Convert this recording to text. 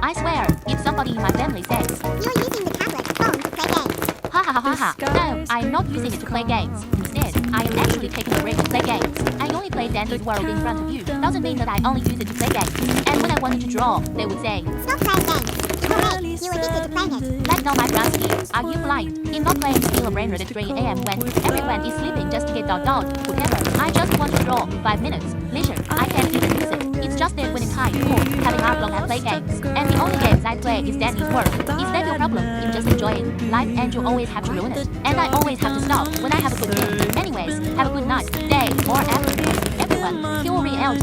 I swear, if somebody in my family says, You're using the tablet phone to play games. ha ha ha ha ha, no, I'm not using it to play games. Instead, I am actually taking a break to play games. I only play Dandy's World in front of you. Doesn't mean that I only use it to play games. And when I wanted to draw, they would say, Stop playing games. It will make you addicted to playing it. that's not my philosophy. Are you blind? In not playing steal a brain at 3 a.m. when everyone is sleeping just to get whatever. I just want to draw 5 minutes. Leisure, I can't even use it. It's just there when it's high or having up long I play games. And the only games I play is Dandy's World. Is that your problem? You just enjoy it. Life and you always have to ruin it. And I always have to stop when I have a good game. Anyways, have a good night, day, or afternoon. Everyone, kill me out.